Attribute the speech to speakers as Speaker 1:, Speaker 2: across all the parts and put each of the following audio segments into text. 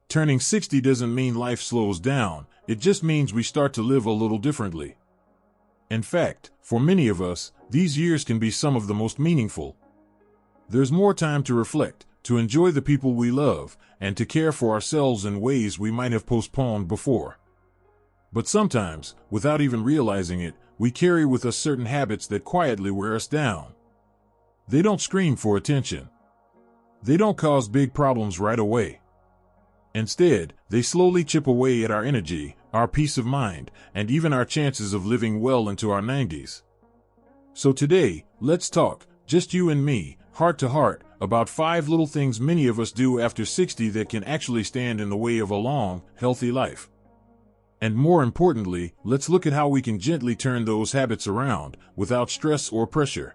Speaker 1: Turning 60 doesn't mean life slows down, it just means we start to live a little differently. In fact, for many of us, these years can be some of the most meaningful. There's more time to reflect, to enjoy the people we love, and to care for ourselves in ways we might have postponed before. But sometimes, without even realizing it, we carry with us certain habits that quietly wear us down. They don't scream for attention. They don't cause big problems right away. Instead, they slowly chip away at our energy, our peace of mind, and even our chances of living well into our 90s. So today, let's talk, just you and me, heart to heart, about 5 little things many of us do after 60 that can actually stand in the way of a long, healthy life. And more importantly, let's look at how we can gently turn those habits around, without stress or pressure.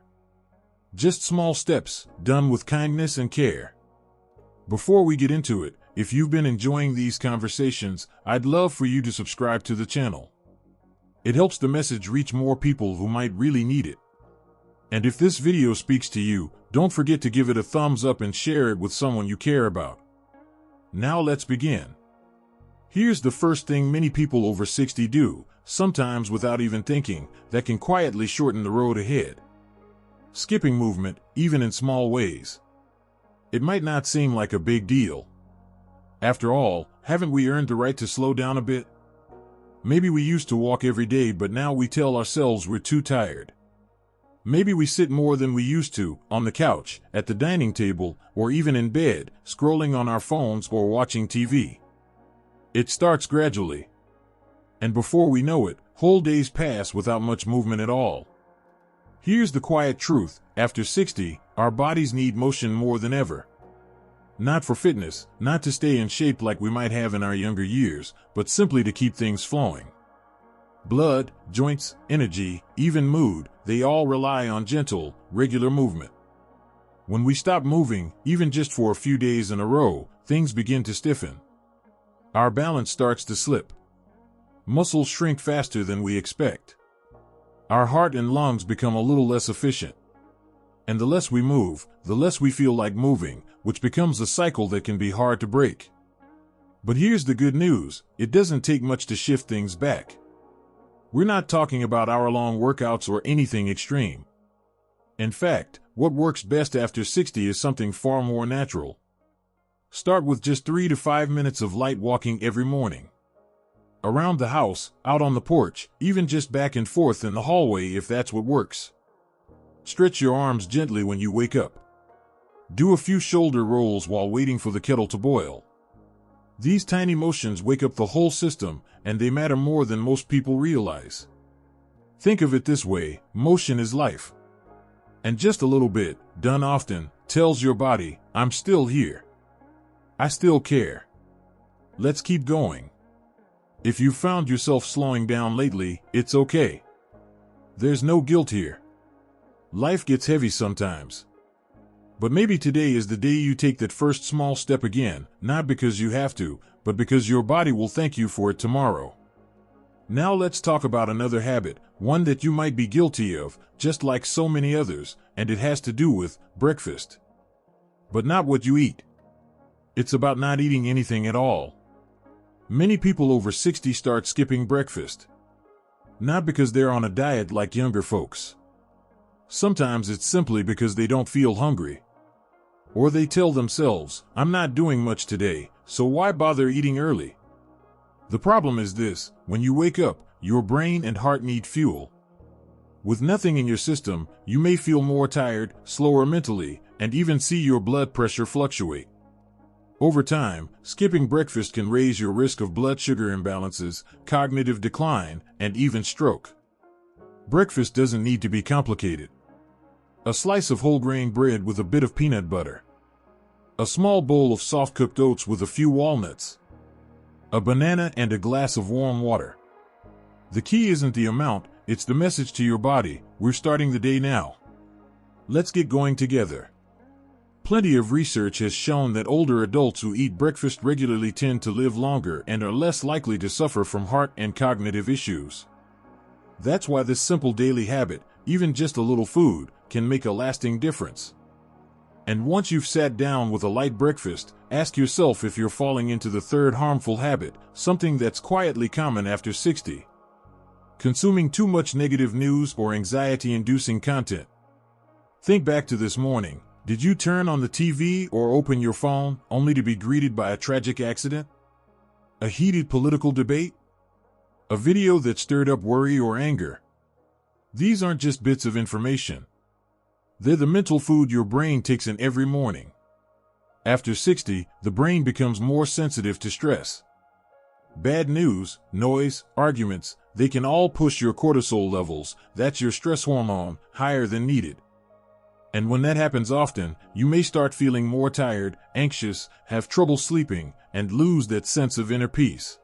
Speaker 1: Just small steps, done with kindness and care. Before we get into it, if you've been enjoying these conversations, I'd love for you to subscribe to the channel. It helps the message reach more people who might really need it. And if this video speaks to you, don't forget to give it a thumbs up and share it with someone you care about. Now let's begin. Here's the first thing many people over 60 do, sometimes without even thinking, that can quietly shorten the road ahead. Skipping movement, even in small ways. It might not seem like a big deal. After all, haven't we earned the right to slow down a bit? Maybe we used to walk every day, but now we tell ourselves we're too tired. Maybe we sit more than we used to, on the couch, at the dining table, or even in bed, scrolling on our phones or watching TV. It starts gradually. And before we know it, whole days pass without much movement at all. Here's the quiet truth, after 60, our bodies need motion more than ever. Not for fitness, not to stay in shape like we might have in our younger years, but simply to keep things flowing. Blood, joints, energy, even mood, they all rely on gentle, regular movement. When we stop moving, even just for a few days in a row, things begin to stiffen. Our balance starts to slip. Muscles shrink faster than we expect. Our heart and lungs become a little less efficient. And the less we move, the less we feel like moving, which becomes a cycle that can be hard to break. But here's the good news, it doesn't take much to shift things back. We're not talking about hour-long workouts or anything extreme. In fact, what works best after 60 is something far more natural. Start with just 3 to 5 minutes of light walking every morning. Around the house, out on the porch, even just back and forth in the hallway if that's what works. Stretch your arms gently when you wake up. Do a few shoulder rolls while waiting for the kettle to boil. These tiny motions wake up the whole system, and they matter more than most people realize. Think of it this way, motion is life. And just a little bit, done often, tells your body, I'm still here. I still care. Let's keep going. If you've found yourself slowing down lately, it's okay. There's no guilt here. Life gets heavy sometimes. But maybe today is the day you take that first small step again, not because you have to, but because your body will thank you for it tomorrow. Now let's talk about another habit, one that you might be guilty of, just like so many others, and it has to do with breakfast. But not what you eat. It's about not eating anything at all. Many people over 60 start skipping breakfast. Not because they're on a diet like younger folks. Sometimes it's simply because they don't feel hungry. Or they tell themselves, I'm not doing much today, so why bother eating early? The problem is this, when you wake up, your brain and heart need fuel. With nothing in your system, you may feel more tired, slower mentally, and even see your blood pressure fluctuate. Over time, skipping breakfast can raise your risk of blood sugar imbalances, cognitive decline, and even stroke. Breakfast doesn't need to be complicated. A slice of whole grain bread with a bit of peanut butter. A small bowl of soft-cooked oats with a few walnuts. A banana and a glass of warm water. The key isn't the amount, it's the message to your body, we're starting the day now. Let's get going together. Plenty of research has shown that older adults who eat breakfast regularly tend to live longer and are less likely to suffer from heart and cognitive issues. That's why this simple daily habit, even just a little food, can make a lasting difference. And once you've sat down with a light breakfast, ask yourself if you're falling into the third harmful habit, something that's quietly common after 60. Consuming too much negative news or anxiety-inducing content. Think back to this morning. Did you turn on the TV or open your phone only to be greeted by a tragic accident? A heated political debate? A video that stirred up worry or anger? These aren't just bits of information. They're the mental food your brain takes in every morning. After 60, the brain becomes more sensitive to stress. Bad news, noise, arguments, they can all push your cortisol levels, that's your stress hormone, higher than needed. And when that happens often, you may start feeling more tired, anxious, have trouble sleeping, and lose that sense of inner peace.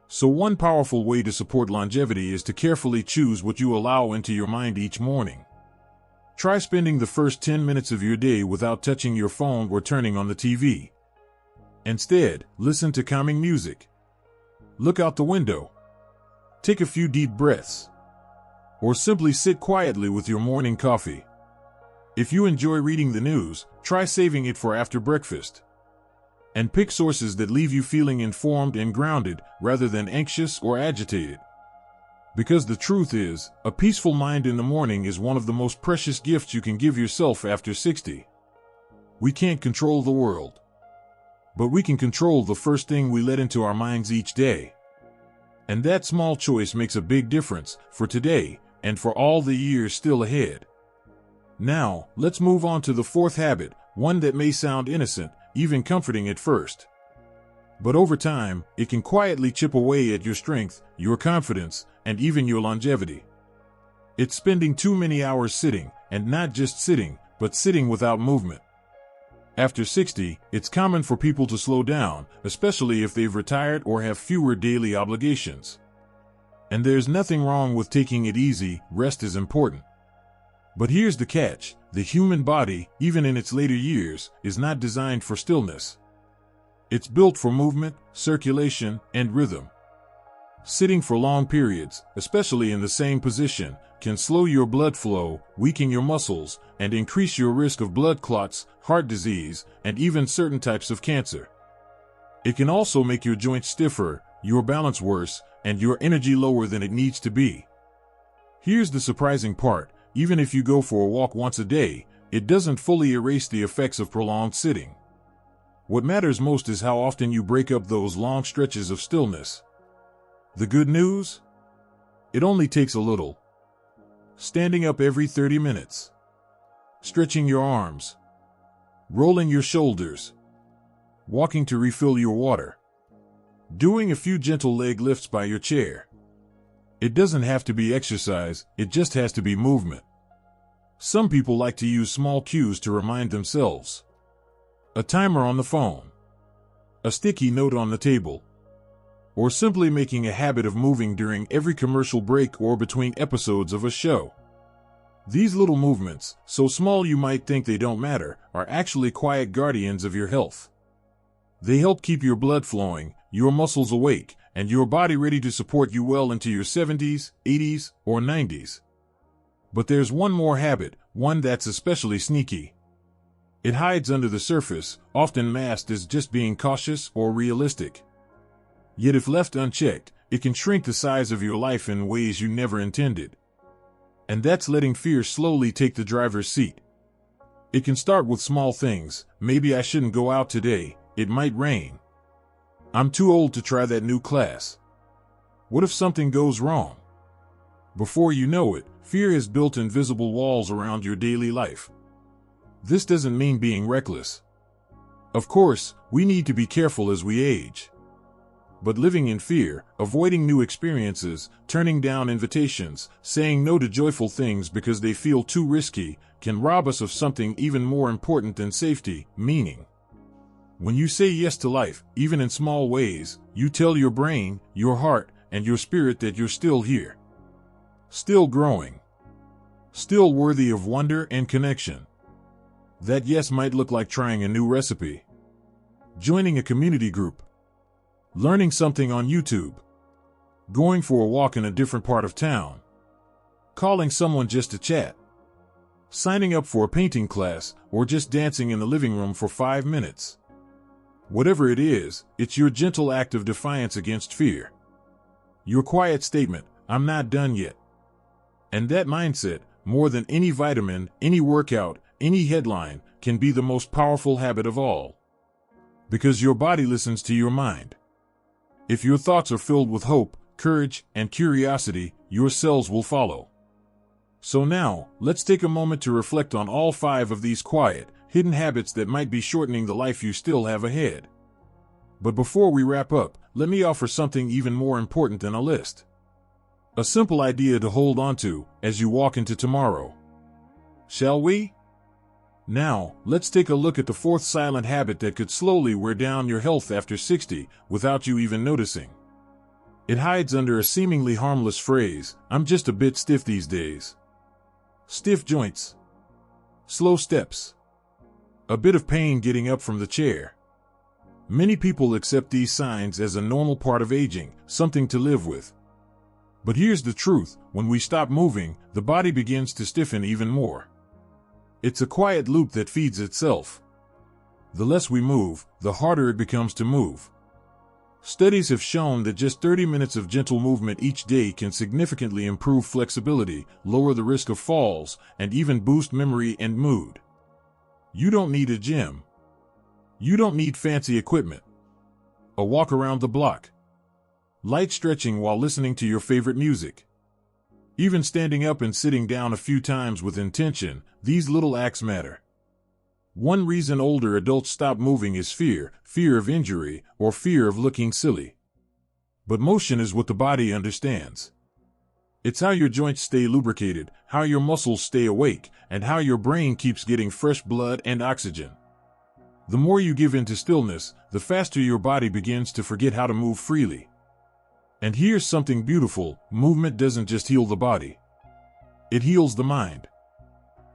Speaker 1: So one powerful way to support longevity is to carefully choose what you allow into your mind each morning. Try spending the first 10 minutes of your day without touching your phone or turning on the TV. Instead, listen to calming music. Look out the window. Take a few deep breaths. Or simply sit quietly with your morning coffee. If you enjoy reading the news, try saving it for after breakfast. And pick sources that leave you feeling informed and grounded rather than anxious or agitated. Because the truth is, a peaceful mind in the morning is one of the most precious gifts you can give yourself after 60. We can't control the world. But we can control the first thing we let into our minds each day. And that small choice makes a big difference for today and for all the years still ahead. Now, let's move on to the fourth habit, one that may sound innocent, even comforting at first. But over time, it can quietly chip away at your strength, your confidence, and even your longevity. It's spending too many hours sitting, and not just sitting, but sitting without movement. After 60, it's common for people to slow down, especially if they've retired or have fewer daily obligations. And there's nothing wrong with taking it easy, rest is important. But here's the catch, the human body, even in its later years, is not designed for stillness. It's built for movement, circulation, and rhythm. Sitting for long periods, especially in the same position, can slow your blood flow, weaken your muscles, and increase your risk of blood clots, heart disease, and even certain types of cancer. It can also make your joints stiffer, your balance worse, and your energy lower than it needs to be. Here's the surprising part, even if you go for a walk once a day, it doesn't fully erase the effects of prolonged sitting. What matters most is how often you break up those long stretches of stillness. The good news? It only takes a little. Standing up every 30 minutes. Stretching your arms. Rolling your shoulders. Walking to refill your water. Doing a few gentle leg lifts by your chair. It doesn't have to be exercise, it just has to be movement. Some people like to use small cues to remind themselves. A timer on the phone. A sticky note on the table. Or simply making a habit of moving during every commercial break or between episodes of a show. These little movements, so small you might think they don't matter, are actually quiet guardians of your health. They help keep your blood flowing, your muscles awake, and your body ready to support you well into your 70s, 80s, or 90s. But there's one more habit, one that's especially sneaky. It hides under the surface, often masked as just being cautious or realistic. Yet if left unchecked, it can shrink the size of your life in ways you never intended. And that's letting fear slowly take the driver's seat. It can start with small things. Maybe I shouldn't go out today, it might rain. I'm too old to try that new class. What if something goes wrong? Before you know it, fear has built invisible walls around your daily life. This doesn't mean being reckless. Of course, we need to be careful as we age. But living in fear, avoiding new experiences, turning down invitations, saying no to joyful things because they feel too risky, can rob us of something even more important than safety, meaning. When you say yes to life, even in small ways, you tell your brain, your heart, and your spirit that you're still here. Still growing. Still worthy of wonder and connection. That yes might look like trying a new recipe. Joining a community group. Learning something on YouTube. Going for a walk in a different part of town. Calling someone just to chat. signing up for a painting class, or just dancing in the living room for 5 minutes. Whatever it is, it's your gentle act of defiance against fear. Your quiet statement, "I'm not done yet." And that mindset, more than any vitamin, any workout, any headline, can be the most powerful habit of all. Because your body listens to your mind. If your thoughts are filled with hope, courage, and curiosity, your cells will follow. So now, let's take a moment to reflect on all 5 of these quiet, hidden habits that might be shortening the life you still have ahead. But before we wrap up, let me offer something even more important than a list. A simple idea to hold on to as you walk into tomorrow. Shall we? Now, let's take a look at the 4th silent habit that could slowly wear down your health after 60 without you even noticing. It hides under a seemingly harmless phrase, "I'm just a bit stiff these days." Stiff joints. Slow steps. A bit of pain getting up from the chair. Many people accept these signs as a normal part of aging, something to live with. But here's the truth, when we stop moving, the body begins to stiffen even more. It's a quiet loop that feeds itself. The less we move, the harder it becomes to move. Studies have shown that just 30 minutes of gentle movement each day can significantly improve flexibility, lower the risk of falls, and even boost memory and mood. You don't need a gym. You don't need fancy equipment. A walk around the block. Light stretching while listening to your favorite music. Even standing up and sitting down a few times with intention, these little acts matter. One reason older adults stop moving is fear of injury, or fear of looking silly. But motion is what the body understands. It's how your joints stay lubricated, how your muscles stay awake, and how your brain keeps getting fresh blood and oxygen. The more you give into stillness, the faster your body begins to forget how to move freely. And here's something beautiful, movement doesn't just heal the body. It heals the mind.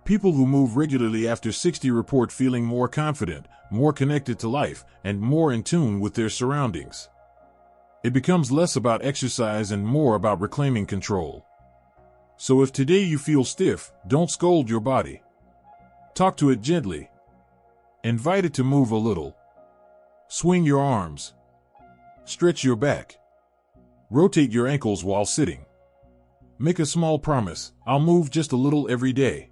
Speaker 1: People who move regularly after 60 report feeling more confident, more connected to life, and more in tune with their surroundings. It becomes less about exercise and more about reclaiming control. So if today you feel stiff, don't scold your body. Talk to it gently. Invite it to move a little. Swing your arms. Stretch your back. Rotate your ankles while sitting. Make a small promise, "I'll move just a little every day."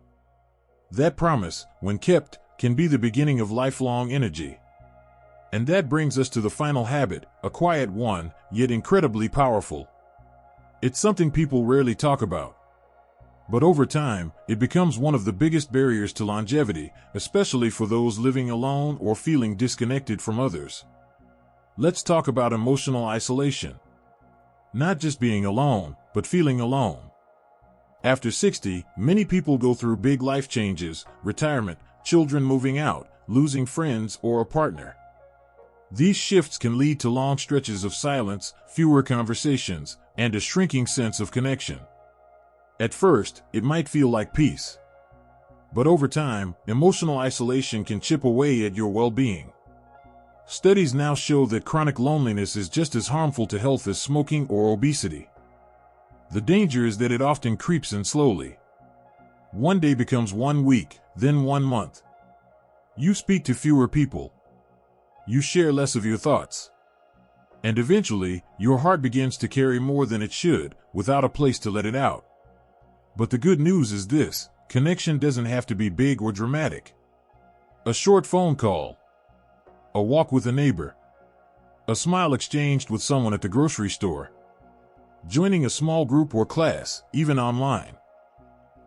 Speaker 1: That promise, when kept, can be the beginning of lifelong energy. And that brings us to the final habit, a quiet one, yet incredibly powerful. It's something people rarely talk about. But over time, it becomes one of the biggest barriers to longevity, especially for those living alone or feeling disconnected from others. Let's talk about emotional isolation. Not just being alone, but feeling alone. After 60, many people go through big life changes, retirement, children moving out, losing friends or a partner. These shifts can lead to long stretches of silence, fewer conversations, and a shrinking sense of connection. At first, it might feel like peace. But over time, emotional isolation can chip away at your well-being. Studies now show that chronic loneliness is just as harmful to health as smoking or obesity. The danger is that it often creeps in slowly. One day becomes 1 week, then 1 month. You speak to fewer people. You share less of your thoughts. And eventually, your heart begins to carry more than it should, without a place to let it out. But the good news is this: connection doesn't have to be big or dramatic. A short phone call. A walk with a neighbor. A smile exchanged with someone at the grocery store. Joining a small group or class, even online.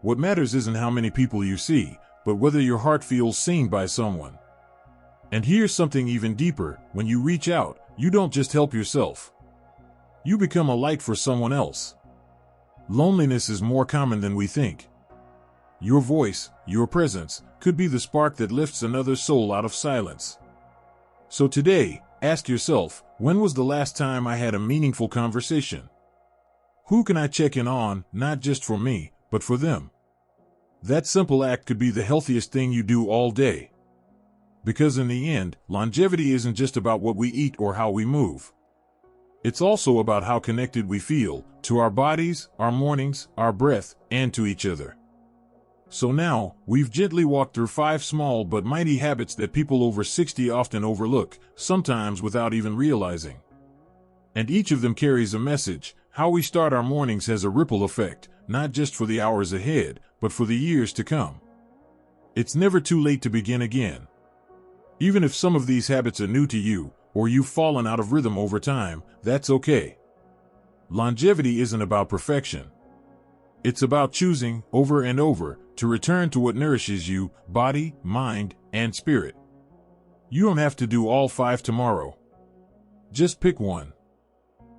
Speaker 1: What matters isn't how many people you see, but whether your heart feels seen by someone. And here's something even deeper: when you reach out, you don't just help yourself. You become a light for someone else. Loneliness is more common than we think. Your voice, your presence, could be the spark that lifts another soul out of silence. So today, ask yourself, when was the last time I had a meaningful conversation? Who can I check in on, not just for me, but for them? That simple act could be the healthiest thing you do all day. Because in the end, longevity isn't just about what we eat or how we move. It's also about how connected we feel, to our bodies, our mornings, our breath, and to each other. So now, we've gently walked through 5 small but mighty habits that people over 60 often overlook, sometimes without even realizing. And each of them carries a message. How we start our mornings has a ripple effect, not just for the hours ahead, but for the years to come. It's never too late to begin again. Even if some of these habits are new to you, or you've fallen out of rhythm over time, that's okay. Longevity isn't about perfection. It's about choosing, over and over, to return to what nourishes you, body, mind, and spirit. You don't have to do all 5 tomorrow. Just pick one.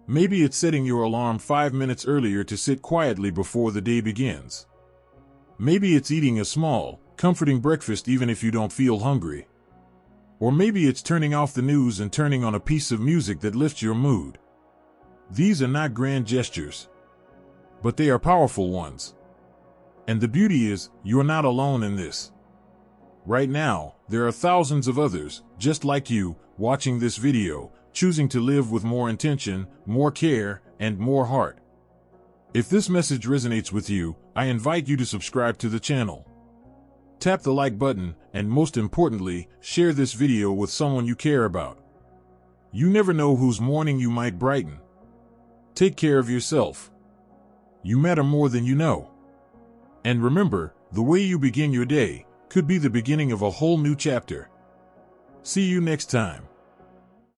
Speaker 1: Maybe it's setting your alarm 5 minutes earlier to sit quietly before the day begins. Maybe it's eating a small, comforting breakfast even if you don't feel hungry. Or maybe it's turning off the news and turning on a piece of music that lifts your mood. These are not grand gestures, but they are powerful ones. And the beauty is, you're not alone in this. Right now, there are thousands of others, just like you, watching this video, choosing to live with more intention, more care, and more heart. If this message resonates with you, I invite you to subscribe to the channel. Tap the like button, and most importantly, share this video with someone you care about. You never know whose morning you might brighten. Take care of yourself. You matter more than you know. And remember, the way you begin your day could be the beginning of a whole new chapter. See you next time.